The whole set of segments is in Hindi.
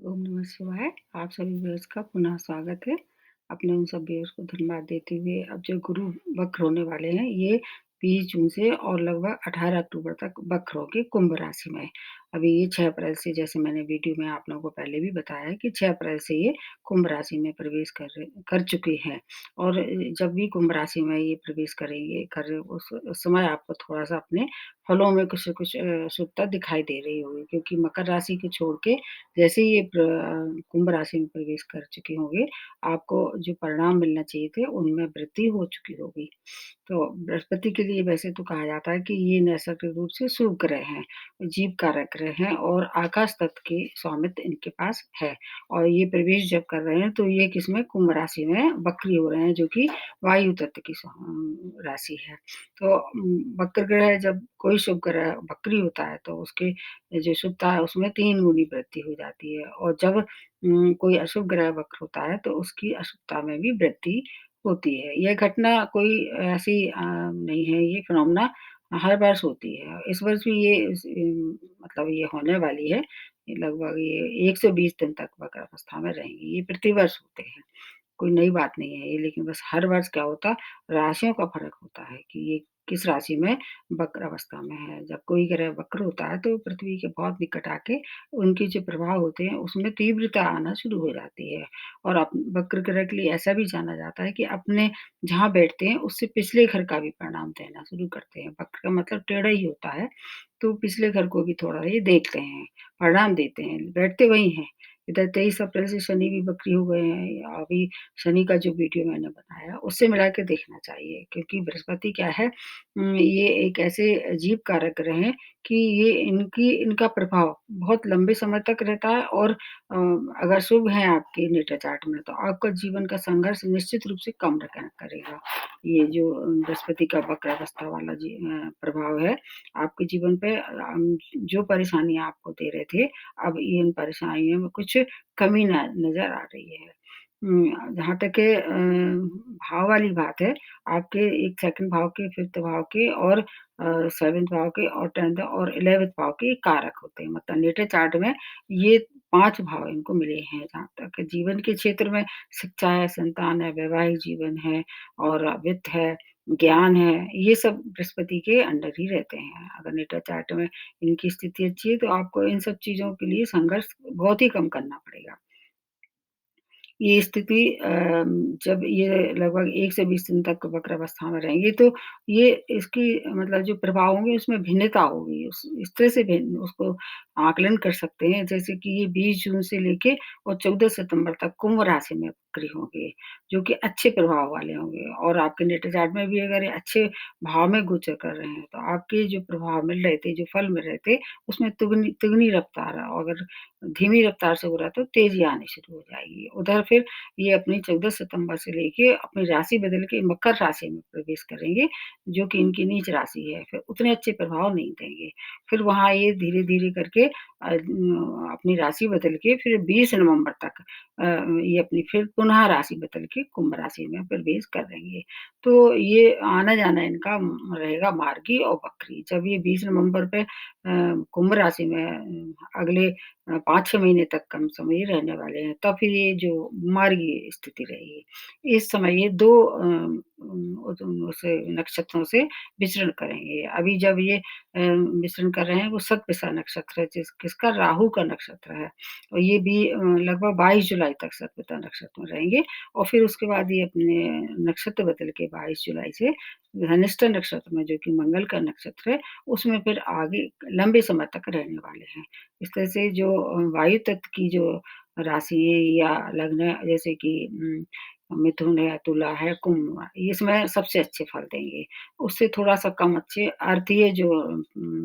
ओम नमः शिवाय। आप सभी व्यूअर्स का पुनः स्वागत है। अपने उन सब व्यूअर्स को धन्यवाद देते हुए अब जो गुरु वक्र होने वाले हैं, ये 20 जून से और लगभग 18 अक्टूबर तक वक्र होंगे कुंभ राशि में। अभी ये 6 अप्रैल से, जैसे मैंने वीडियो में आप लोगों को पहले भी बताया है कि 6 अप्रैल से ये कुंभ राशि में प्रवेश कर चुके हैं। और जब भी कुंभ राशि में ये प्रवेश करेंगे कर उस समय आपको थोड़ा-सा अपने फलों में कुछ न कुछ शुभता दिखाई दे रही होगी, क्योंकि मकर राशि को छोड़ के जैसे ही ये कुंभ राशि में प्रवेश कर चुके होंगे, आपको जो परिणाम मिलना चाहिए थे, उनमें वृद्धि हो चुकी होगी। तो बृहस्पति के लिए वैसे तो कहा जाता है कि ये नैसर्गिक रूप से शुभ ग्रह हैं, जीव कारक ग्रह हैं और आकाश तत्व के स्वामित्व इनके पास है। और ये प्रवेश जब कर रहे हैं, तो ये किसमें कुंभ राशि में वक्री हो रहे हैं, जो कि वायु तत्व की राशि है। तो वक्र ग्रह, जब कोई शुभ ग्रह वक्री होता है, तो उसके जो शुभता है उसमें 3 गुनी वृद्धि हो जाती है, और जब कोई अशुभ ग्रह वक्र होता है, तो उसकी अशुभता में भी वृद्धि होती है। यह घटना कोई ऐसी नहीं है, ये फिनोमेना हर वर्ष होती है। इस वर्ष भी ये मतलब ये होने वाली है। ये लगभग ये 120 दिन तक वक्र अवस्था में रहेंगी। ये प्रतिवर्ष होते हैं। कोई नई बात नहीं है ये, लेकिन बस हर वर्ष क्या होता, राशियों का फ़र्क होता है कि ये किस राशि में वक्र अवस्था में है। जब कोई ग्रह वक्र होता है, तो पृथ्वी के बहुत निकट आके उनके जो प्रभाव होते हैं, उसमें तीव्रता आना शुरू हो जाती है। और वक्र ग्रह के लिए ऐसा भी जाना जाता है कि अपने जहाँ बैठते हैं, उससे पिछले घर का भी परिणाम देना शुरू करते हैं। वक्र का मतलब टेढ़ा ही होता है, तो पिछले घर को भी थोड़ा ये देखते हैं, परिणाम देते हैं, बैठते वही हैं। इधर 23 अप्रैल से शनि भी वक्री हो गए हैं। अभी शनि का जो वीडियो मैंने बनाया, उससे मिला के देखना चाहिए, क्योंकि बृहस्पति क्या है, ये एक ऐसे अजीब कारक ग्रह हैं कि ये इनका प्रभाव बहुत लंबे समय तक रहता है। और अगर शुभ है आपके नेटा चार्ट में, तो आपका जीवन का संघर्ष निश्चित रूप से कम करेगा। ये जो बृहस्पति का वक्र अवस्था वाला प्रभाव है आपके जीवन पे, जो परेशानियाँ आपको दे रहे थे, अब इन परेशानियों में कुछ कमी न नज़र आ रही है। जहाँ तक है भाव वाली बात है, आपके एक सेकंड भाव के, 5th भाव के और 7th भाव के और 10th और 11th भाव के कारक होते हैं। मतलब नेटल चार्ट में ये 5 भाव इनको मिले हैं। जहाँ तक जीवन के क्षेत्र में शिक्षा है, संतान है, वैवाहिक जीवन है और वित्त है, ज्ञान है, ये सब बृहस्पति के अंडर ही रहते हैं। अगर नेटल चार्ट में इनकी स्थिति अच्छी है, तो आपको इन सब चीज़ों के लिए संघर्ष बहुत ही कम करना पड़ेगा। ये स्थिति जब ये लगभग 1 से 20 दिन तक वक्र अवस्था में रहेंगी, तो ये इसकी मतलब जो प्रभाव होंगे उसमें भिन्नता होगी। उस इस तरह से भिन्न उसको आकलन कर सकते हैं, जैसे कि ये 20 जून से लेके और 14 सितंबर तक कुंभ राशि में वक्री होंगे, जो कि अच्छे प्रभाव वाले होंगे। और आपके नेटल चार्ट में भी अगर ये अच्छे भाव में गोचर कर रहे हैं, तो आपके जो प्रभाव मिल रहे थे, जो फल मिल रहे थे, उसमें तिगुनी तिगुनी रफ़्तार है। और अगर धीमी रफ़्तार से हो रहा है, तो तेज़ी आनी शुरू हो जाएगी। उधर फिर ये अपनी 14 सितंबर से लेके अपनी राशि बदल के मकर राशि में प्रवेश करेंगे, जो कि इनकी नीच राशि है। फिर उतने अच्छे प्रभाव नहीं देंगे। फिर वहाँ ये धीरे-धीरे करके अपनी राशि बदल के फिर 20 नवंबर तक ये अपनी फिर पुनः राशि बदल के कुंभ राशि में प्रवेश करेंगे। तो ये आना-जाना इनका रहेगा मार्गी और वक्री। जब ये 20 नवंबर पे कुंभ राशि में अगले 5-6 महीने तक कम समय ही रहने वाले हैं, तब फिर ये जो मार्गी स्थिति रहेगी। इस समय ये 2 उसे नक्षत्रों से विचरण करेंगे। अभी जब ये मिश्रण कर रहे हैं, वो शतभिषा नक्षत्र है, किसका, राहु का नक्षत्र है। और ये भी लगभग 22 जुलाई तक शतभिषा नक्षत्र में रहेंगे। और फिर उसके बाद ये अपने नक्षत्र बदल के 22 जुलाई से धनिष्ठा नक्षत्र में, जो कि मंगल का नक्षत्र है, उसमें फिर आगे लंबे समय तक रहने वाले हैं। इस तरह से जो वायु तत्व की जो राशि है या लग्न है, जैसे कि मिथुन है, तुला है, कुंभ है, इसमें सबसे अच्छे फल देंगे। उससे थोड़ा-सा कम अच्छे अर्थीय जो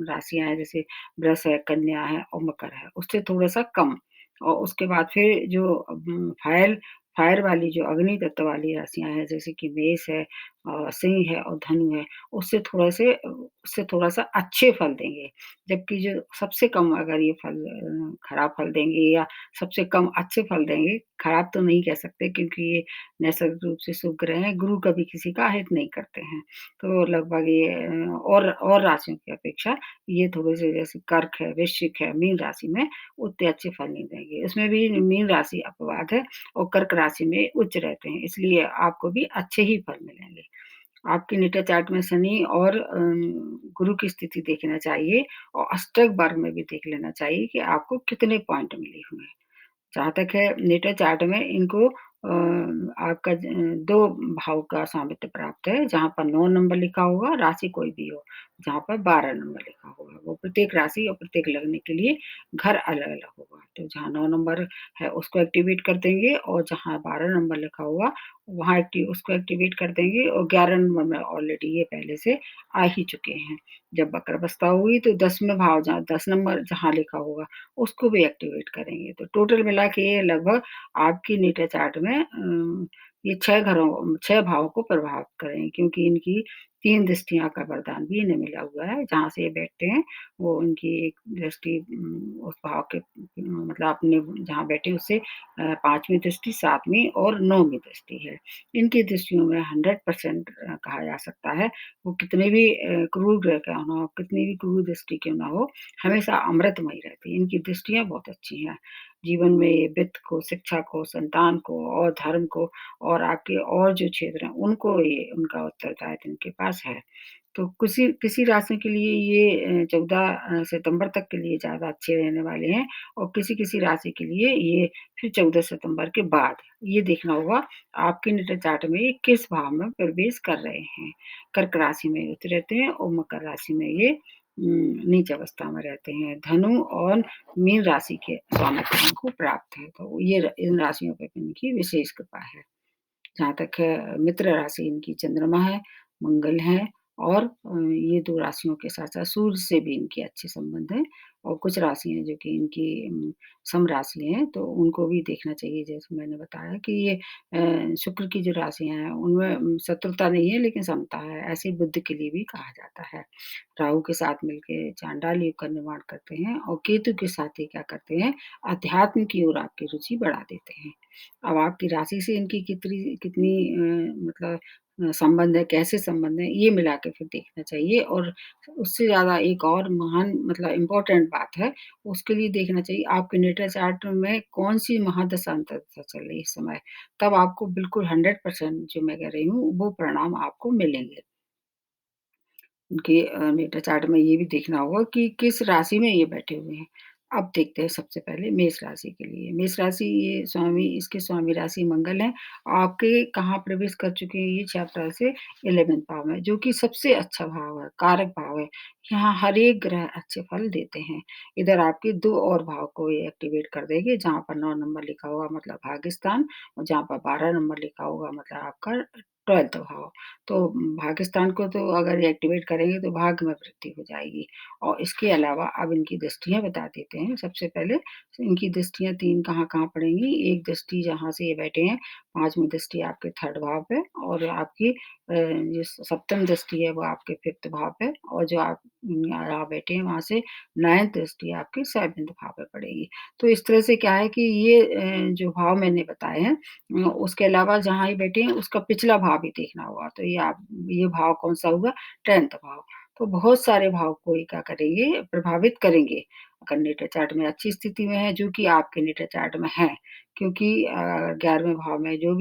राशियाँ हैं, जैसे वृष है, कन्या है और मकर है, उससे थोड़ा-सा कम। और उसके बाद फिर जो फायर फायर वाली जो अग्नि तत्व वाली राशियाँ हैं, जैसे कि मेष है सिंह है और धनु है, उससे थोड़ा-सा अच्छे फल देंगे। जबकि जो सबसे कम अगर ये फल खराब फल देंगे या सबसे कम अच्छे फल देंगे, खराब तो नहीं कह सकते क्योंकि ये नैसर्गिक रूप से शुभ ग्रह हैं, गुरु कभी किसी का अहित नहीं करते हैं। तो लगभग ये और राशियों की अपेक्षा ये थोड़े-से जैसे कर्क है, वृश्चिक है, मीन राशि में उतने अच्छे फल नहीं देंगे। उसमें भी मीन राशि अपवाद है और कर्क राशि में उच्च रहते हैं, इसलिए आपको भी अच्छे ही फल मिलेंगे। आपके नेटा चार्ट में शनि और गुरु की स्थिति देखना चाहिए और अष्टक वर्ग में भी देख लेना चाहिए कि आपको कितने पॉइंट मिले हुए हैं। जहाँ तक है नेटा चार्ट में इनको आपका 2 भाव का स्वामित्व प्राप्त है, जहाँ पर 9 नंबर लिखा होगा, राशि कोई भी हो, जहाँ पर 12 नंबर लिखा होगा, वो प्रत्येक राशि और प्रत्येक लग्न के लिए घर अलग-अलग होगा। तो जहाँ 9 नंबर है उसको एक्टिवेट कर देंगे और जहाँ 12 नंबर लिखा होगा, वहाँ उसको एक्टिवेट कर देंगे और 11 नंबर में ऑलरेडी ये पहले से आ ही चुके हैं। जब वक्र अवस्था हुई तो 10वें भाव जहाँ 10 नंबर जहाँ लिखा होगा, उसको भी एक्टिवेट करेंगे। तो टोटल मिला के ये लगभग आपकी नेटा चार्ट में ये 6 भावों को प्रभावित करेंगे क्योंकि इनकी 3 दृष्टियाँ का वरदान भी इन्हें मिला हुआ है। जहाँ से ये बैठते हैं, वो उनकी एक दृष्टि उस भाव के मतलब अपने जहाँ बैठे हैं उससे 5वीं दृष्टि, 7वीं और 9वीं दृष्टि है। इनकी दृष्टियों में 100% कहा जा सकता है, वो कितने भी क्रूर ग्रह क्यों ना हो, कितनी भी क्रूर दृष्टि क्यों ना हो, हमेशा अमृतमयी रहती है। इनकी दृष्टियाँ बहुत अच्छी हैं। जीवन में ये वित्त को, शिक्षा को, संतान को और धर्म को और आपके और जो क्षेत्र हैं, उनको ये उनका उत्तरदायित्व इनके पास है। तो किसी किसी राशि के लिए ये 14 सितंबर तक के लिए ज़्यादा अच्छे रहने वाले हैं और किसी-किसी राशि के लिए ये फिर 14 सितंबर के बाद। ये देखना होगा आपके नेटा चार्ट में ये किस भाव में प्रवेश कर रहे हैं। कर्क राशि में उच्च रहते हैं और मकर राशि में ये नीच अवस्था में रहते हैं। धनु और मीन राशि के स्वामित्व इनको प्राप्त है, तो ये इन राशियों पे इनकी विशेष कृपा है। जहाँ तक है मित्र राशि इनकी चंद्रमा है, मंगल है और ये 2 राशियों के साथ-साथ सूर्य से भी इनके अच्छे संबंध हैं और कुछ राशि हैं जो कि इनकी सम राशि हैं, तो उनको भी देखना चाहिए जैसे मैंने बताया कि ये शुक्र की जो राशियाँ हैं उनमें शत्रुता नहीं है लेकिन समता है, ऐसे बुध के लिए भी कहा जाता है। राहु के साथ मिलके चांडाल योग का निर्माण करते हैं और केतु के साथ ये क्या करते हैं, अध्यात्म की ओर आपकी रुचि बढ़ा देते हैं। अब आपकी राशि से इनकी कितनी कितनी मतलब संबंध है, कैसे संबंध है, ये मिला के फिर देखना चाहिए और उससे ज़्यादा एक और महान मतलब इम्पोर्टेंट बात है, उसके लिए देखना चाहिए आपके नेटल चार्ट में कौन-सी महादशा अंतर्दशा चल रही है इस समय। तब आपको बिल्कुल 100% जो मैं कह रही हूँ, वो परिणाम आपको मिलेंगे। उनके नेटा चार्ट में ये भी देखना होगा कि किस राशि में ये बैठे हुए हैं। अब देखते हैं सबसे पहले मेष राशि के लिए। मेष राशि ये इसके स्वामी राशि मंगल हैं। आपके कहाँ प्रवेश कर चुके हैं ये 6 अप्रैल से 11th भाव में, जो कि सबसे अच्छा भाव है, कारक भाव है। यहाँ हर एक ग्रह अच्छे फल देते हैं। इधर आपके 2 और भाव को ये एक्टिवेट कर देंगे, जहाँ पर 9 नंबर लिखा होगा मतलब भाग्यस्थान और जहाँ पर 12 नंबर लिखा होगा मतलब आपका 12th भाव। तो पाकिस्तान को तो अगर ये एक्टिवेट करेंगे तो भाग्य में वृद्धि हो जाएगी और इसके अलावा अब इनकी दृष्टियाँ बता देते हैं। सबसे पहले इनकी दृष्टियाँ 3 कहाँ-कहाँ पड़ेंगी, एक दृष्टि जहाँ से ये बैठे हैं, 5वीं दृष्टि आपके 3rd भाव पे और आपकी जो सप्तम दृष्टि है वो आपके 5th भाव पे और जो आप यहाँ बैठे हैं वहाँ से 9th दृष्टि आपके 7th भाव पे पड़ेगी। तो इस तरह से क्या है कि ये जो भाव मैंने बताए हैं उसके अलावा जहाँ ये बैठे हैं उसका पिछला भाव भी देखना होगा। तो ये भाव कौन-सा हुआ 10th भाव। तो बहुत सारे भाव को ये क्या करेंगे प्रभावित करेंगे। अगर नेटा चार्ट में अच्छी स्थिति में है जो कि आपके नेटा चार्ट में है। क्योंकि 11वें भाव में जो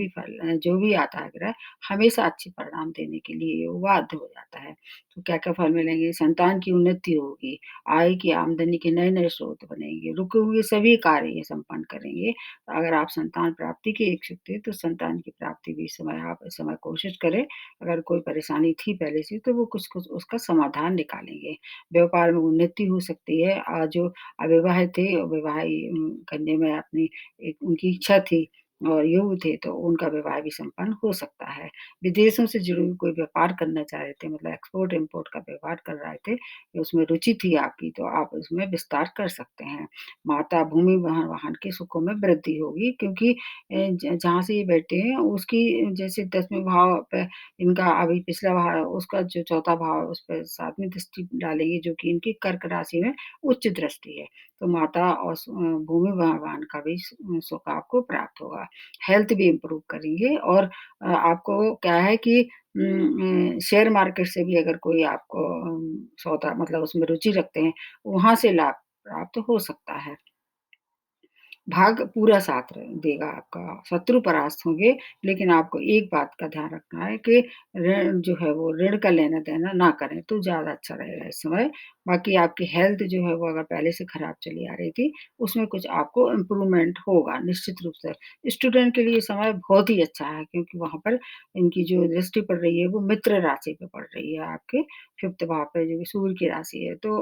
भी आता है ग्रह हमेशा अच्छे परिणाम देने के लिए वो बाध्य हो जाता है। तो क्या-क्या फल मिलेंगे? संतान की उन्नति होगी, आय की आमदनी के नए-नए स्रोत बनेंगे, रुके हुए सभी कार्य ये संपन्न करेंगे। अगर आप संतान प्राप्ति के इच्छुक थे, तो संतान की प्राप्ति भी आप इस समय कोशिश करें। अगर कोई परेशानी थी पहले से, तो वो कुछ-कुछ उसका समाधान निकालेंगे। व्यापार में उन्नति हो सकती है। जो अविवाहित थे, करने में अपनी एक उनकी इच्छा थी और युग थे तो उनका विवाह भी संपन्न हो सकता है। विदेशों से जुड़े हुए कोई व्यापार करना चाह रहे थे मतलब एक्सपोर्ट-इम्पोर्ट का व्यापार कर रहे थे, उसमें रुचि थी आपकी तो आप उसमें विस्तार कर सकते हैं। माता भूमि वाहन के सुखों में वृद्धि होगी क्योंकि जहाँ से ये बैठे हैं उसकी जैसे 10वें भाव पे इनका अभी पिछला भाव उसका जो चौथा भाव है उस पे 7वीं दृष्टि डालेगी जो कि इनकी कर्क राशि में उच्च दृष्टि है। तो माता और भूमि भगवान का भी सुख आपको प्राप्त होगा। हेल्थ भी इम्प्रूव करेंगे और आपको क्या है कि शेयर मार्केट से भी अगर कोई आपको सौदा मतलब उसमें रुचि रखते हैं, वहाँ से लाभ प्राप्त हो सकता है। भाग्य पूरा साथ देगा आपका, शत्रु परास्त होंगे, लेकिन आपको एक बात का ध्यान रखना है कि ऋण जो है वो ऋण का लेना-देना ना करें, तो ज़्यादा अच्छा रहेगा इस समय। बाकी आपकी हेल्थ जो है वो अगर पहले से खराब चली आ रही थी, उसमें कुछ आपको इम्प्रूवमेंट होगा निश्चित रूप से। स्टूडेंट के लिए समय बहुत ही अच्छा है क्योंकि वहाँ पर इनकी जो दृष्टि पड़ रही है वो मित्र राशि पे पड़ रही है आपके 5th भाव पे जो कि सूर्य की राशि है। तो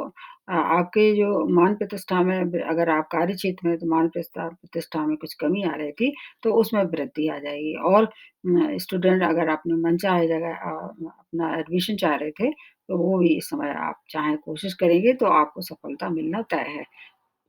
आपके जो मान-प्रतिष्ठा में अगर आप कार्य क्षेत्र में तो प्रतिष्ठा में कुछ कमी आ रही थी, तो उसमें वृद्धि आ जाएगी और स्टूडेंट अगर अपने मनचाहे जगह अपना एडमिशन चाह रहे थे, तो वो भी इस समय आप चाहें कोशिश करेंगे तो आपको सफलता मिलना तय है।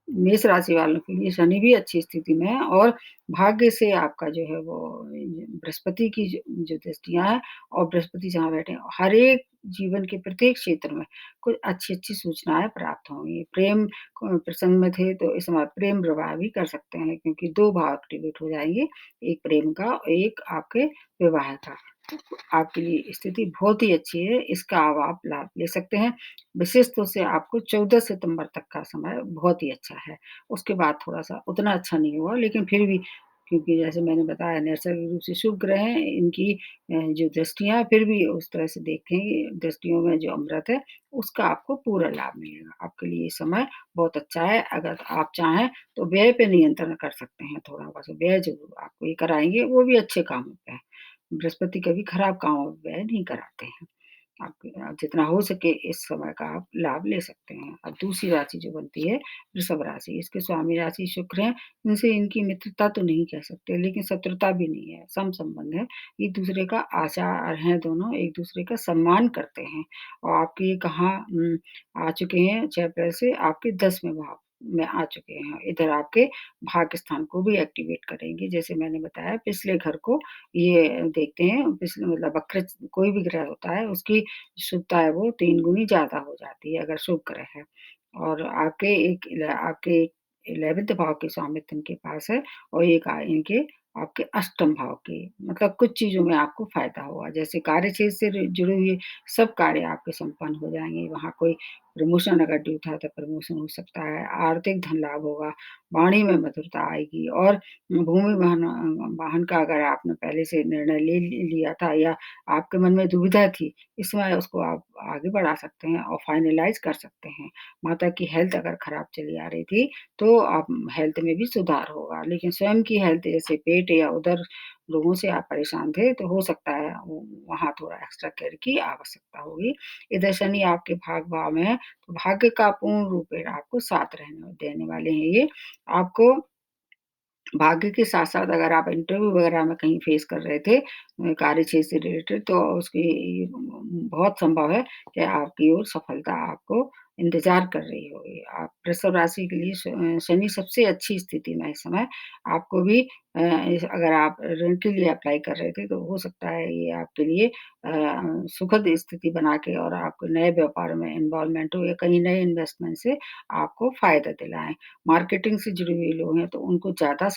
मेष राशि वालों के लिए शनि भी अच्छी स्थिति में है और भाग्य से आपका जो है वो बृहस्पति की जो दृष्टियाँ हैं और बृहस्पति जहाँ बैठे हैं, हर एक जीवन के प्रत्येक क्षेत्र में कुछ अच्छी-अच्छी सूचनाएँ प्राप्त होंगी। प्रेम प्रसंग में थे तो इस समय प्रेम विवाह भी कर सकते हैं क्योंकि 2 भाव एक्टिवेट हो जाएँगे, एक प्रेम का और एक आपके विवाह का। आपके लिए स्थिति बहुत ही अच्छी है, इसका अब आप लाभ ले सकते हैं। विशेष तौर से आपको 14 सितंबर तक का समय बहुत ही अच्छा है। उसके बाद थोड़ा-सा उतना अच्छा नहीं हुआ लेकिन फिर भी क्योंकि जैसे मैंने बताया नैसर्गिक रूप से शुभ ग्रह हैं, इनकी जो दृष्टियाँ फिर भी उस तरह से देखेंगे, दृष्टियों में जो अमृत है, उसका आपको पूरा लाभ मिलेगा। आपके लिए ये समय बहुत अच्छा है, अगर आप चाहें तो व्यय पे नियंत्रण कर सकते हैं थोड़ा-बहुत व्यय ज़रूर आपको ये कराएँगे, वो भी अच्छे कामों पे। बृहस्पति कभी खराब कामों में व्यय नहीं कराते हैं। आप जितना हो सके इस समय का आप लाभ ले सकते हैं। अब दूसरी राशि जो बनती है वृषभ राशि, इसके स्वामी राशि शुक्र हैं, इनसे इनकी मित्रता तो नहीं कह सकते लेकिन शत्रुता भी नहीं है, सम-संबंध है। एक-दूसरे का आचार हैं दोनों, एक-दूसरे का सम्मान करते हैं और आपके ये कहाँ आ चुके हैं 6 अप्रैल से आपके 10वें भाव में आ चुके हैं। इधर आपके भाग्य स्थान को भी एक्टिवेट करेंगे, जैसे मैंने बताया पिछले घर को ये देखते हैं पिछले मतलब वक्र कोई भी ग्रह होता है उसकी शुभता है वो 3 गुनी ज़्यादा हो जाती है अगर शुभ ग्रह है। और आपके 11th भाव के स्वामित्व इनके पास है और एक इनके आपके अष्टम भाव के मतलब कुछ चीज़ों में आपको फ़ायदा होगा। जैसे कार्यक्षेत्र से जुड़े हुए सब कार्य आपके संपन्न हो जाएँगे। वहाँ कोई प्रमोशन अगर ड्यू था तो प्रमोशन हो सकता है, आर्थिक धन लाभ होगा, वाणी में मधुरता आएगी और भूमि वाहन का अगर आपने पहले से निर्णय ले लिया था या आपके मन में दुविधा थी, इस समय उसको आप आगे बढ़ा सकते हैं और फाइनलाइज़ कर सकते हैं। माता की हेल्थ अगर खराब चली आ रही थी, तो आप हेल्थ में भी सुधार होगा, लेकिन स्वयं की हेल्थ जैसे पेट या उदर रोगों से आप परेशान थे, तो हो सकता है वहाँ थोड़ा एक्स्ट्रा केयर की आवश्यकता होगी। इधर शनि आपके भाग भाव में है, तो भाग्य का पूर्ण रूप आपको साथ रहने देने वाले हैं ये। आपको भाग्य के साथ-साथ अगर आप इंटरव्यू वगैरह में कहीं फेस कर रहे थे कार्य क्षेत्र से रिलेटेड तो उसकी बहुत संभव है कि आपकी ओर सफलता आपको इंतज़ार कर रही होगी। आप वृषभ राशि के लिए शनि सबसे अच्छी स्थिति में है इस समय। आपको भी इस अगर आप ऋण के लिए अप्लाई कर रहे थे तो हो सकता है ये आपके लिए सुखद स्थिति बना के और आपको नए व्यापार में इन्वॉल्वमेंट हो या कहीं नए इन्वेस्टमेंट से आपको फ़ायदा दिलाएँ। मार्केटिंग से जुड़े हुए लोग हैं तो उनको ज़्यादा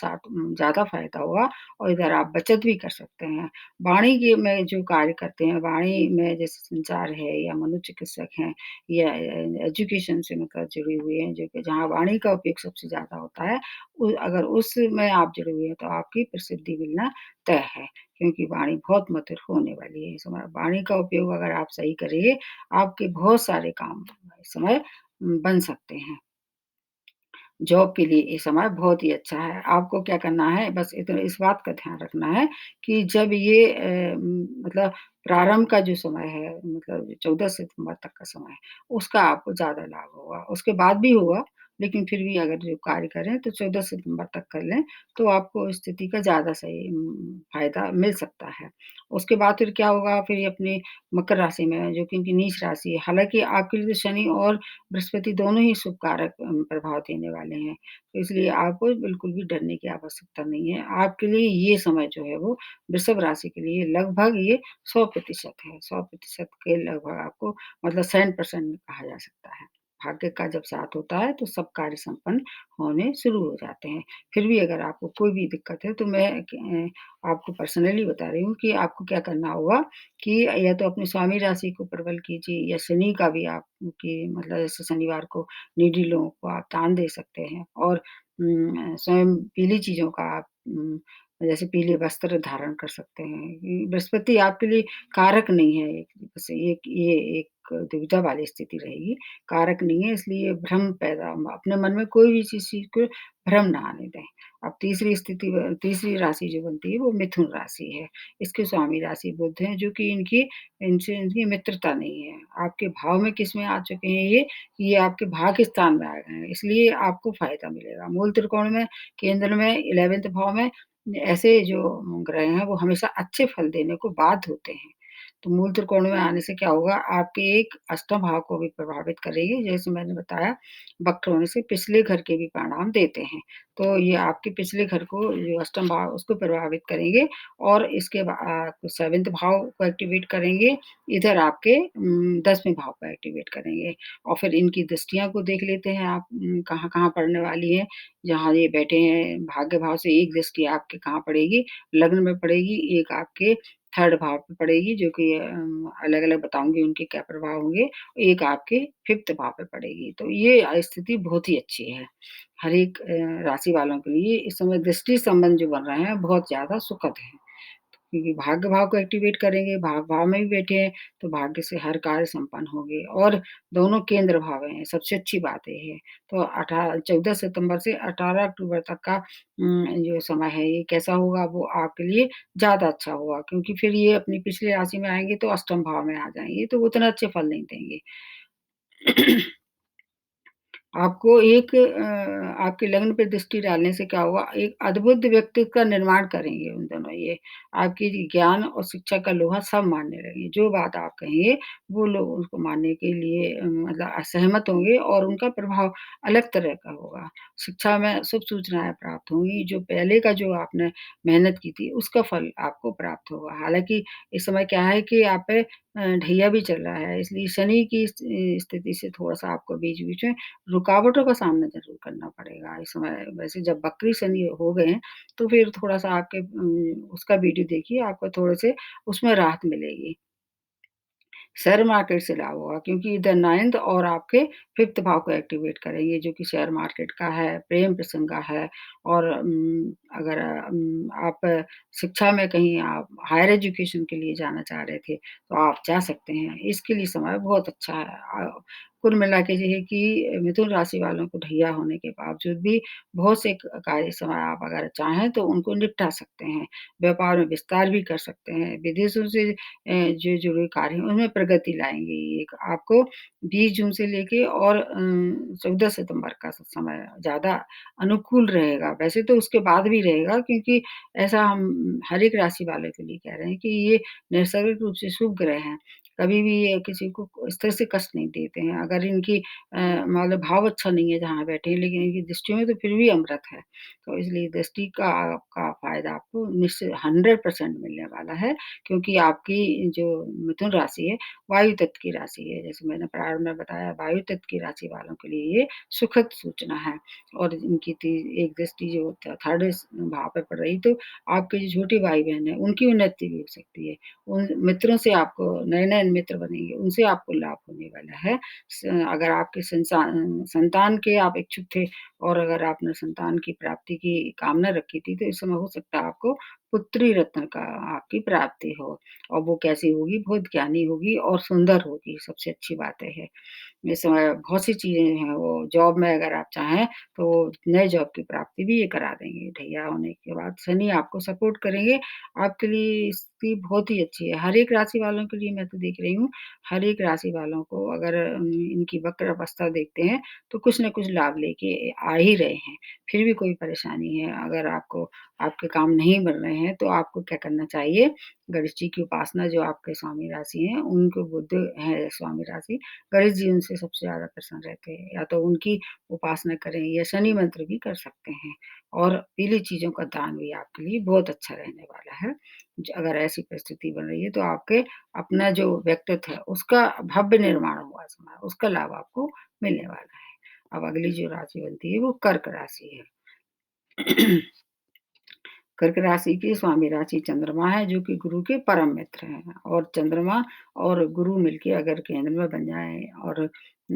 फ़ायदा होगा और इधर आप बचत भी कर सकते हैं। वाणी के में जो कार्य करते हैं, वाणी में जैसे संचार है या मनोचिकित्सक हैं या एजुकेशन से मतलब जुड़े हुए हैं, जो कि जहाँ वाणी का उपयोग सबसे ज़्यादा होता है, अगर उसमें आप जुड़े हुए हैं तो आपकी प्रसिद्धि मिलना तय है, क्योंकि वाणी बहुत मधुर होने वाली है इस समय। वाणी का उपयोग अगर आप सही करेंगे, आपके बहुत सारे काम इस समय बन सकते हैं। जॉब के लिए ये समय बहुत ही अच्छा है। आपको क्या करना है बस इस बात का ध्यान रखना है कि जब ये मतलब प्रारंभ का जो समय है मतलब 14 सितंबर तक का समय है, उसका आपको ज़्यादा लाभ होगा। उसके बाद भी होगा लेकिन फिर भी अगर जो कार्य करें तो 14 सितंबर तक कर लें, तो आपको इस स्थिति का ज़्यादा सही फ़ायदा मिल सकता है। उसके बाद फिर क्या होगा, फिर ये अपनी मकर राशि में है, जो कि इनकी नीच राशि है। हालाँकि आपके लिए तो शनि और बृहस्पति दोनों ही शुभ कारक प्रभाव देने वाले हैं, तो इसलिए आपको बिल्कुल भी डरने की आवश्यकता नहीं है। आपके लिए ये समय जो है वो वृषभ राशि के लिए लगभग ये 100% है, 100% के लगभग आपको मतलब 100% कहा जा सकता है। भाग्य का जब साथ होता है तो सब कार्य संपन्न होने शुरू हो जाते हैं। फिर भी अगर आपको कोई भी दिक्कत है तो मैं आपको पर्सनली बता रही हूँ कि आपको क्या करना होगा कि या तो अपनी स्वामी राशि को प्रबल कीजिए या शनि का भी आप कि मतलब जैसे शनिवार को नीडी लोगों को आप दान दे सकते हैं और स्वयं पीली चीज़ों का आप जैसे पीले वस्त्र धारण कर सकते हैं। बृहस्पति आपके लिए कारक नहीं है, एक बस एक ये एक दुविधा वाली स्थिति रहेगी, कारक नहीं है इसलिए भ्रम पैदा अपने मन में कोई भी चीज़ को भ्रम ना आने दें। अब तीसरी राशि जो बनती है वो मिथुन राशि है। इसके स्वामी राशि बुध हैं जो कि इनसे इनकी मित्रता नहीं है। आपके भाव में किसमें आ चुके हैं ये आपके भाग्य स्थान में आ गए हैं, इसलिए आपको फ़ायदा मिलेगा। मूल त्रिकोण में, केंद्र में, 11th भाव में ऐसे जो ग्रह हैं वो हमेशा अच्छे फल देने को बाध्य होते हैं। तो मूल त्रिकोण में आने से क्या होगा, आपके एक अष्टम भाव को भी प्रभावित करेगी, जैसे मैंने बताया वक्र होने से पिछले घर के भी परिणाम देते हैं। तो ये आपके पिछले घर को जो अष्टम भाव उसको प्रभावित करेंगे और इसके 7th भाव को एक्टिवेट करेंगे, इधर आपके 10वें भाव को एक्टिवेट करेंगे और फिर इनकी दृष्टियाँ को देख लेते हैं आप कहाँ-कहाँ पड़ने वाली हैं। जहाँ ये बैठे हैं भाग्य भाव से एक दृष्टि आपके कहाँ पड़ेगी, लग्न में पड़ेगी, एक आपके 3rd भाव पे पड़ेगी जो कि अलग-अलग बताऊँगी उनके क्या प्रभाव होंगे, एक आपके 5th भाव पे पड़ेगी। तो ये स्थिति बहुत ही अच्छी है। हर एक राशि वालों के लिए इस समय दृष्टि संबंध जो बन रहे हैं बहुत ज़्यादा सुखद हैं। क्योंकि भाग्य भाव को एक्टिवेट करेंगे, भाग भाव में भी बैठे हैं, तो भाग्य से हर कार्य संपन्न होंगे और दोनों केंद्र भाव हैं, सबसे अच्छी बात ये है। तो 14 सितंबर से 18 अक्टूबर तक का जो समय है ये कैसा होगा वो आपके लिए ज़्यादा अच्छा होगा क्योंकि फिर ये अपनी पिछली राशि में आएँगे तो अष्टम भाव में आ जाएँगे, तो उतना अच्छे फल नहीं देंगे। आपको आपके लग्न पे दृष्टि डालने से क्या होगा, एक अद्भुत व्यक्तित्व का निर्माण करेंगे उन दोनों ये। आपकी ज्ञान और शिक्षा का लोहा सब मानने लगेंगे। जो बात आप कहेंगे, वो लोग उसको मानने के लिए मतलब असहमत होंगे और उनका प्रभाव अलग तरह का होगा। शिक्षा में शुभ सूचनाएँ प्राप्त होंगी, जो पहले का जो आपने मेहनत की थी, उसका फल आपको प्राप्त होगा। हालाँकि इस समय क्या है कि आप पे ढैया भी चल रहा है, इसलिए शनि की स्थिति से थोड़ा-सा आपको बीच-बीच में रुकावटों का सामना ज़रूर करना पड़ेगा इस समय। वैसे जब वक्री शनि हो गए हैं, तो फिर थोड़ा-सा आपके उसका वीडियो देखिए, आपको थोड़े से उसमें राहत मिलेगी। शेयर मार्केट से लाभ होगा क्योंकि इधर 9th और आपके 5th भाव को एक्टिवेट करेंगे जो कि शेयर मार्केट का है, प्रेम प्रसंग का है और अगर आप शिक्षा में कहीं आप हायर एजुकेशन के लिए जाना चाह रहे थे, तो आप जा सकते हैं। इसके लिए समय बहुत अच्छा है। कुल मिला के ये है कि मिथुन राशि वालों को ढैया होने के बावजूद भी बहुत से क कार्य इस समय आप अगर चाहें तो उनको निपटा सकते हैं। व्यापार में विस्तार भी कर सकते हैं। विदेशों से जो जुड़े कार्य हैं, उनमें प्रगति लाएँगे ये एक आपको 20 जून से लेके और 14 सितंबर का समय ज़्यादा अनुकूल रहेगा। वैसे तो उसके बाद भी रहेगा क्योंकि ऐसा हम हर एक राशि वाले के लिए कह रहे हैं कि ये नैसर्गिक रूप से शुभ ग्रह हैं। कभी भी ये किसी को इस तरह से कष्ट नहीं देते हैं। अगर इनकी मतलब भाव अच्छा नहीं है जहाँ बैठे हैं, लेकिन इनकी दृष्टि में तो फिर भी अमृत है। तो इसलिए दृष्टि का फ़ायदा आपको निश्चित 100% मिलने वाला है। क्योंकि आपकी जो मिथुन राशि है, वायु तत्व की राशि है। जैसे मैंने प्रारंभ में बताया वायु तत्व की राशि वालों के लिए ये सुखद सूचना है और इनकी एक दृष्टि जो 3rd भाव पे पड़ रही तो आपके जो छोटी भाई-बहन हैं, उनकी उन्नति भी हो सकती है। उन मित्रों से आपको नए-नए मित्र बनेंगे, उनसे आपको लाभ होने वाला है। अगर आपके संतान के आप इच्छुक थे और अगर आपने संतान की प्राप्ति की कामना रखी थी, तो इस समय हो सकता है आपको पुत्री रत्न का आपकी प्राप्ति हो और वो कैसी होगी, बहुत ज्ञानी होगी और सुंदर होगी, सबसे अच्छी बात है। इस समय बहुत सी चीज़ें हैं, वो जॉब में अगर आप चाहें, तो नए जॉब की प्राप्ति भी ये करा देंगे। ढैया होने के बाद शनि आपको सपोर्ट करेंगे, आपके लिए स्थिति बहुत ही अच्छी है। हर एक राशि वालों के लिए मैं तो देख रही हूँ, हर एक राशि वालों को अगर इनकी वक्र अवस्था देखते हैं, तो कुछ न कुछ लाभ लेके आ ही रहे हैं। फिर भी कोई परेशानी है, अगर आपको आपके काम नहीं बन रहे हैं, तो आपको क्या करना चाहिए, गणेश जी की उपासना जो आपके स्वामी राशि हैं, उनको बुध है स्वामी राशि, गणेश जी उनसे सबसे ज़्यादा प्रसन्न रहते हैं, या तो उनकी उपासना करें या शनि मंत्र भी कर सकते हैं और पीली चीज़ों का दान भी आपके लिए बहुत अच्छा रहने वाला है। अगर ऐसी परिस्थिति बन रही है तो आपके अपना जो व्यक्तित्व है उसका भव्य निर्माण हुआ समाज उसका लाभ आपको मिलने वाला है। अब अगली जो राशि बनती है वो कर्क राशि है। कर्क राशि की स्वामी राशि चंद्रमा है जो कि गुरु के परम मित्र हैं और चंद्रमा और गुरु मिलके अगर केंद्र में बन जाएँ और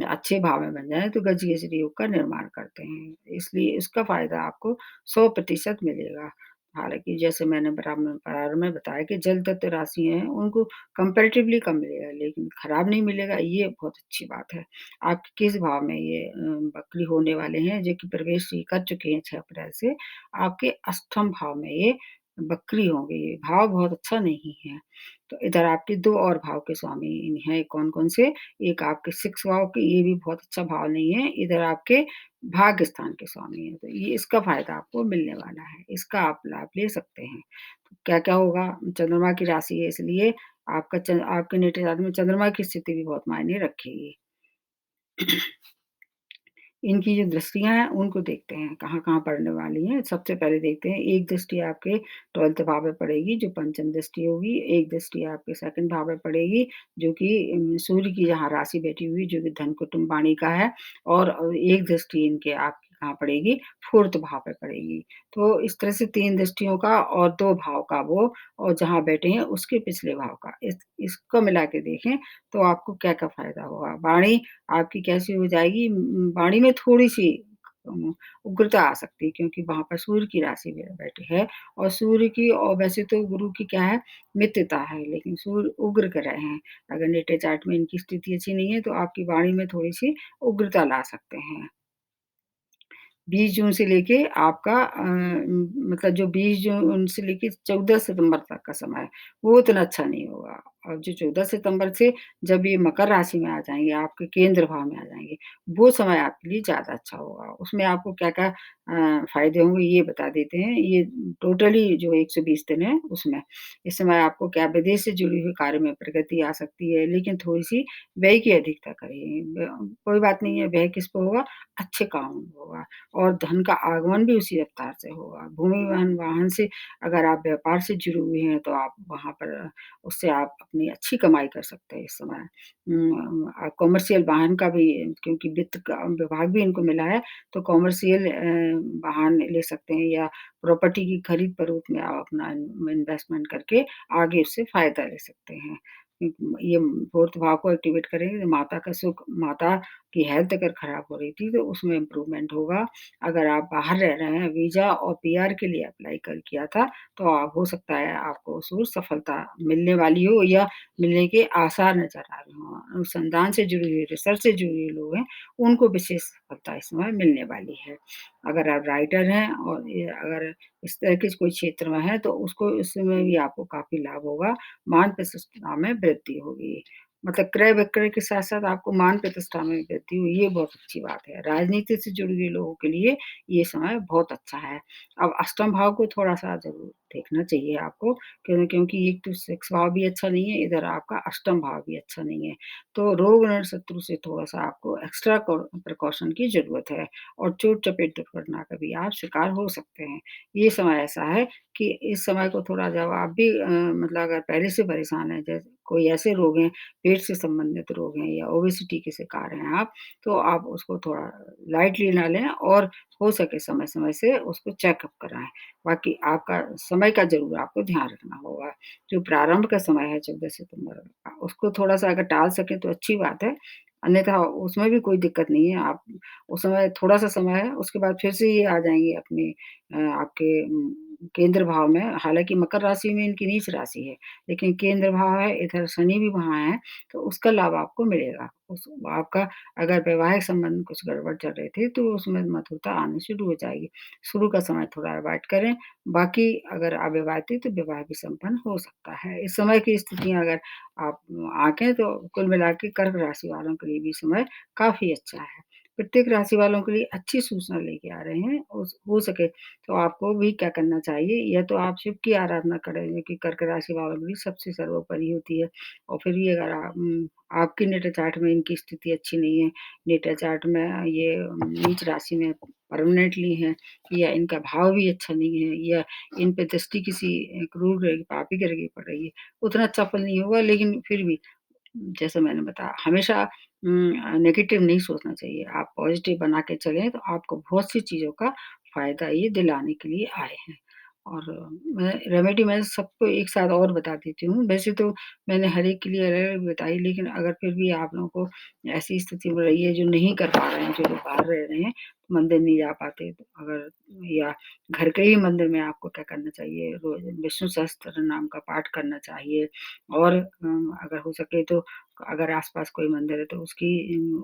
अच्छे भाव में बन जाएँ तो गजकेसरी योग का निर्माण करते हैं। इसलिए इसका फ़ायदा आपको 100% मिलेगा। हालाँकि जैसे मैंने प्रारंभ में बताया कि जल तत्व राशि हैं उनको कंपैरेटिवली कम मिलेगा लेकिन खराब नहीं मिलेगा ये बहुत अच्छी बात है। आप किस भाव में ये वक्री होने वाले हैं जो कि प्रवेश ही कर चुके हैं 6 अप्रैल से आपके अष्टम भाव में ये वक्री होंगे, ये भाव बहुत अच्छा नहीं है। तो इधर आपके 2 और भाव के स्वामी हैं कौन-कौन से? एक आपके 6 भाव के ये भी बहुत अच्छा भाव नहीं है, इधर आपके भाग्य स्थान के स्वामी हैं, तो ये इसका फ़ायदा आपको मिलने वाला है, इसका आप लाभ ले सकते हैं। तो क्या-क्या होगा? चंद्रमा की राशि है इसलिए आपके नेटी जातक में चंद्रमा की स्थिति भी बहुत मायने रखेगी। इनकी जो दृष्टियाँ हैं, उनको देखते हैं, कहाँ-कहाँ पड़ने वाली हैं। सबसे पहले देखते हैं, एक दृष्टि आपके 12th भाव में पड़ेगी, जो पंचम दृष्टि होगी। एक दृष्टि आपके 2nd भाव में पड़ेगी, जो कि सूर्य की जहाँ राशि बैठी हुई, जो कि धन, कुटुंब, वाणी का है और एक दृष्टि इनके आपकी कहाँ पड़ेगी, 4th भाव पे पड़ेगी। तो इस तरह से 3 दृष्टियों का और 2 भाव का वो और जहाँ बैठे हैं, उसके पिछले भाव का। इसको मिला के देखें, तो आपको क्या-क्या फ़ायदा होगा। वाणी आपकी कैसी हो जाएगी वाणी में थोड़ी-सी उग्रता आ सकती है क्योंकि वहाँ पर सूर्य की राशि बैठी है और सूर्य की और वैसे तो गुरु की क्या है मित्रता है, लेकिन सूर्य उग्र ग्रह हैं। अगर नेटल चार्ट में इनकी स्थिति अच्छी नहीं है तो आपकी वाणी में थोड़ी-सी उग्रता ला सकते हैं। 20 जून से लेके आपका मतलब जो 20 जून से लेके 14 सितंबर तक का समय है, वो उतना अच्छा नहीं होगा। और जो 14 सितंबर से जब ये मकर राशि में आ जाएँगे, आपके केंद्र भाव में आ जाएँगे, वो समय आपके लिए ज़्यादा अच्छा होगा। उसमें आपको क्या-क्या फ़ायदे होंगे ये बता देते हैं। ये टोटली जो 120 दिन है उसमें। इस समय आपको क्या विदेश से जुड़ी हुई कार्य में प्रगति आ सकती है, लेकिन थोड़ी-सी व्यय की अधिकता करिए। कोई बात नहीं है, व्यय किस पे होगा? अच्छे काम में होगा। और धन का आगमन भी उसी रफ्तार से होगा। भूमि वाहन वाहन से अगर आप व्यापार से जुड़े हुए हैं, तो आप वहाँ पर उससे आप अपनी अच्छी कमाई कर सकते हैं इस समय। कॉमर्शियल वाहन का भी क्योंकि वित्त का विभाग भी इनको मिला है, तो कॉमर्शियल वाहन ले सकते हैं या प्रॉपर्टी की खरीद-फरोख्त में आप अपना इन्वेस्टमेंट करके आगे उससे फ़ायदा ले सकते हैं। ये 4th भाव को एक्टिवेट करेंगे तो माता का सुख माता की हेल्थ अगर खराब हो रही थी तो उसमें इम्प्रूवमेंट होगा। अगर आप बाहर रह रहे हैं वीज़ा और पीआर के लिए अप्लाई कर किया था तो हो सकता है आपको उसमें सफलता मिलने वाली हो या मिलने के आसार नज़र आ रहे हों। अनुसंधान से जुड़ी हुई, रिसर्च से जुड़े हुए लोग हैं, उनको विशेष सफलता इस समय मिलने वाली है। अगर आप राइटर हैं और ये अगर इस तरह के कोई क्षेत्र में हैं तो उसको उसमें भी आपको काफ़ी लाभ होगा। मान प्रतिष्ठा में वृद्धि होगी। मतलब क्रय-विक्रय के साथ-साथ आपको मान प्रतिष्ठा में वृद्धि हुई, ये बहुत अच्छी बात है। राजनीति से जुड़े हुए लोगों के लिए ये समय बहुत अच्छा है। अब अष्टम भाव को थोड़ा-सा ज़रूर देखना चाहिए आपको क्योंकि एक तो 6 भाव भी अच्छा नहीं है, इधर आपका अष्टम भाव भी अच्छा नहीं है। तो रोग ऋण शत्रु से थोड़ा-सा आपको एक्स्ट्रा प्रिकॉशन की ज़रूरत है और चोट-चपेट दुर्घटना का भी आप शिकार हो सकते हैं। ये समय ऐसा है कि इस समय को थोड़ा जब आप भी मतलब अगर पहले से परेशान हैं, जैसे कोई ऐसे रोग हैं, पेट से संबंधित रोग हैं या ओबेसिटी के शिकार हैं आप, तो आप उसको थोड़ा लाइटली ना लें और हो सके समय-समय से उसको चेकअप कराएँ। बाकी आपका समय का ज़रूर आपको ध्यान रखना होगा। जो प्रारंभ का समय है 14 सितंबर का, उसको थोड़ा-सा अगर टाल सकें तो अच्छी बात है, अन्यथा उसमें भी कोई दिक्कत नहीं है। आप उस समय थोड़ा-सा समय है, उसके बाद फिर से ये आ जाएँगे अपने आपके केंद्र भाव में, हालाँकि मकर राशि में इनकी नीच राशि है, लेकिन केंद्र भाव है, इधर शनि भी वहाँ है, तो उसका लाभ आपको मिलेगा। उस आपका अगर वैवाहिक संबंध में कुछ गड़बड़ चल रही थी, तो उसमें मधुरता आनी शुरू हो जाएगी। शुरू का समय थोड़ा अवॉइड करें, बाकी अगर अविवाहित हैं, तो विवाह भी संपन्न हो सकता है। इस समय की स्थितियाँ अगर आप आँकें, तो कुल मिला के कर्क राशि वालों के लिए भी समय काफ़ी अच्छा है। प्रत्येक राशि वालों के लिए अच्छी सूचना लेके आ रहे हैं, हो सके तो आपको भी क्या करना चाहिए, या तो आप शिव की आराधना करें, जो कि कर्क राशि वालों के लिए सबसे सर्वोपरि होती है। और फिर भी अगर आपकी नेटल चार्ट में इनकी स्थिति अच्छी नहीं है, नेटल चार्ट में ये नीच राशि में परमानेंटली हैं, या इनका भाव भी अच्छा नहीं है, या इन पे दृष्टि किसी क्रूर ग्रह की, पापी ग्रह की पड़ रही है, उतना अच्छा फल नहीं होगा, लेकिन फिर भी जैसे मैंने बताया, हमेशा नेगेटिव नहीं सोचना चाहिए। आप पॉज़िटिव बना के चलें, तो आपको बहुत सी चीज़ों का फ़ायदा ये दिलाने के लिए आए हैं। और मैं सबको एक साथ और बता देती हूँ। वैसे तो मैंने हर एक के लिए अलग-अलग बताई, लेकिन अगर फिर भी आप लोगों को ऐसी स्थिति में रही है जो नहीं कर पा रहे हैं, जो लोग बाहर रह रहे हैं, मंदिर नहीं जा पाते, तो अगर या घर के ही मंदिर में आपको क्या करना चाहिए, रोज़ विष्णु सहस्त्र नाम का पाठ करना चाहिए। और अगर हो सके तो अगर आस-पास कोई मंदिर है, तो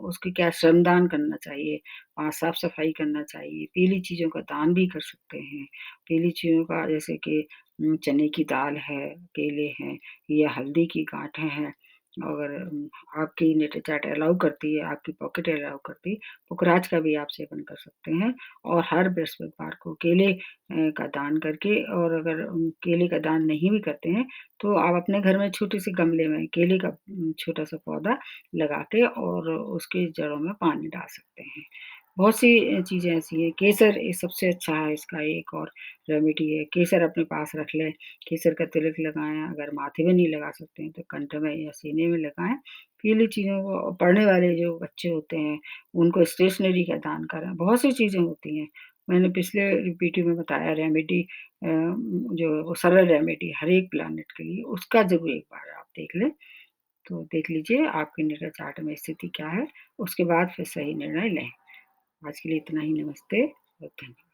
उसकी क्या श्रमदान करना चाहिए, वहाँ साफ-सफाई करना चाहिए, पीली चीज़ों का दान भी कर सकते हैं। पीली चीज़ों का जैसे कि चने की दाल है, केले हैं, या हल्दी की गाँठें हैं। अगर आपकी नेटल चार्ट अलाउ करती है, आपकी पॉकेट अलाउ करती है, पुखराज का भी आप सेवन कर सकते हैं। और हर बृहस्पतिवार को केले का दान करके, और अगर केले का दान नहीं भी करते हैं, तो आप अपने घर में छोटे-से गमले में केले का छोटा-सा पौधा लगा के और उसकी जड़ों में पानी डाल सकते हैं। बहुत सी चीज़ें ऐसी हैं, केसर ये सबसे अच्छा है, इसका एक और रेमेडी है, केसर अपने पास रख लें, केसर का तिलक लगाएँ, अगर माथे में नहीं लगा सकते हैं, तो कंठ में या सीने में लगाएँ। पीली चीज़ों को पढ़ने वाले जो बच्चे होते हैं, उनको स्टेशनरी का दान करें, बहुत सी चीज़ें होती हैं। मैंने पिछले पीटी में बताया रेमेडी, जो वो सरल रेमेडी हर एक प्लैनेट के लिए, उसका ज़रूर एक बार आप देख लें। तो देख लीजिए आपके नेटल चार्ट में स्थिति क्या है, उसके बाद फिर सही निर्णय लें। आज के लिए इतना ही, नमस्ते और धन्यवाद।